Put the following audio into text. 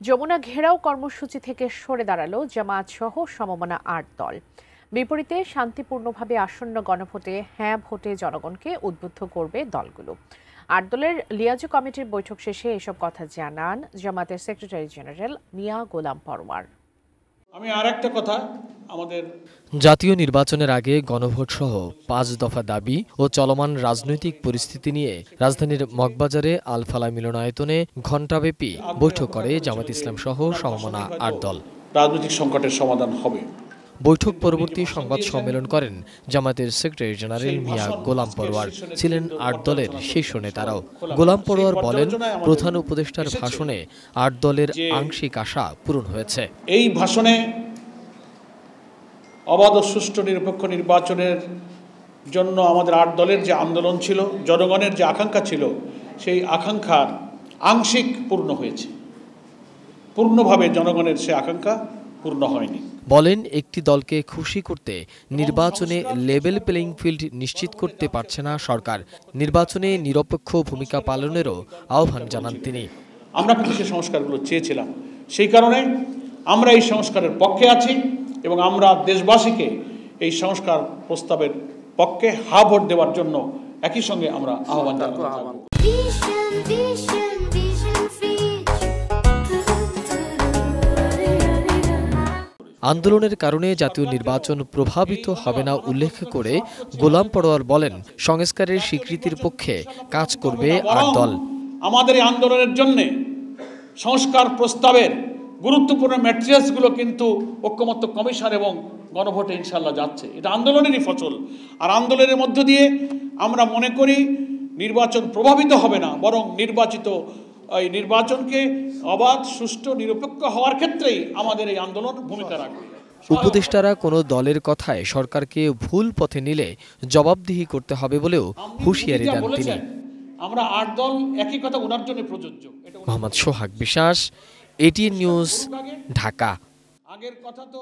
যমুনা ঘেরাও কর্মসূচি থেকে সরে দাঁড়ালো জামায়াত সহ সমমনা ৮ দল। বিপরীতে শান্তিপূর্ণভাবে আসন্ন গণভোটে হ্যাঁ ভোটে জনগণকে উদ্বুদ্ধ করবে দলগুলো। ৮ দলের লিয়াজু কমিটির বৈঠক শেষে এসব কথা জানান জামায়াতের সেক্রেটারি জেনারেল মিয়া গোলাম পরোয়ার। আমি আরেকটা কথা, আমাদের জাতীয় নির্বাচনের আগে গণভোট সহ ৫ দফা দাবি ও চলমান রাজনৈতিক পরিস্থিতি নিয়ে রাজধানীর মগবাজারে আল ফালাহ মিলনায়তনে ঘণ্টাব্যাপী বৈঠক করে জামায়াত ইসলাম সহ সমমনা ৮ দল। রাজনৈতিক সংকটের সমাধান হবে। বৈঠক পরবর্তী সংবাদ সম্মেলন করেন জামায়াতের সেক্রেটারি জেনারেল মিয়া গোলাম পরোয়ার। ছিলেন ৮ দলের শীর্ষ নেতারাও। গোলাম পরোয়ার বলেন, প্রধান উপদেষ্টার ভাষণে ৮ দলের আংশিক আশা পূরণ হয়েছে। এই ভাষণে অবাধ ও সুষ্ঠু নিরপেক্ষ নির্বাচনের জন্য আমাদের ৮ দলের যে আন্দোলন ছিল, জনগণের যে আকাঙ্ক্ষা ছিল, সেই আকাঙ্ক্ষার আংশিক পূর্ণ হয়েছে। পূর্ণভাবে জনগণের সে আকাঙ্ক্ষা পূর্ণ হয়নি। বলেন, একটি দলকে খুশি করতে নির্বাচনে লেভেল প্লেইং ফিল্ড নিশ্চিত করতে পারছে না সরকার। নির্বাচনে নিরপেক্ষ ভূমিকা পালনেরও আহ্বান জানান তিনি। আমরা কিন্তু সেই সংস্কারগুলো চেয়েছিলাম, সেই কারণে আমরা এই সংস্কারের পক্ষে আছি এবং আমরা দেশবাসীকে এই সংস্কার প্রস্তাবের পক্ষে হা ভোট দেওয়ার জন্য একই সঙ্গে আমরা আহ্বান জানাবো। আন্দোলনের কারণে জাতীয় নির্বাচন প্রভাবিত হবে না উল্লেখ করে গোলাম পরোয়ার বলেন, সংস্কারের স্বীকৃতির পক্ষে কাজ করবে ৮ দল। আমাদের এই আন্দোলনের জন্য সংস্কার প্রস্তাবের গুরুত্বপূর্ণ ম্যাটেরিয়ালসগুলো কিন্তু ঐক্যমত্য কমিশন এবং গণভোটে ইনশাল্লাহ যাচ্ছে। এটা আন্দোলনেরই ফসল। আর আন্দোলনের মধ্য দিয়ে আমরা মনে করি নির্বাচন প্রভাবিত হবে না, বরং এই নির্বাচনকে অবাধ, সুষ্ঠু, নিরপেক্ষ হওয়ার ক্ষেত্রেই আমাদের এই আন্দোলন ভূমিকা রাখবে। উপদেষ্টারা কোনো দলের কথায় সরকারকে ভুল পথে নিলে জবাবদিহি করতে হবে বলেও হুঁশিয়ারি দেন তিনি। আমরা ৮ দল একই কথা ওনার জন্য প্রযোজ্য। মোহাম্মদ সোহাগ বিশ্বাস, এটিএন নিউজ, ঢাকা। আগের কথা তো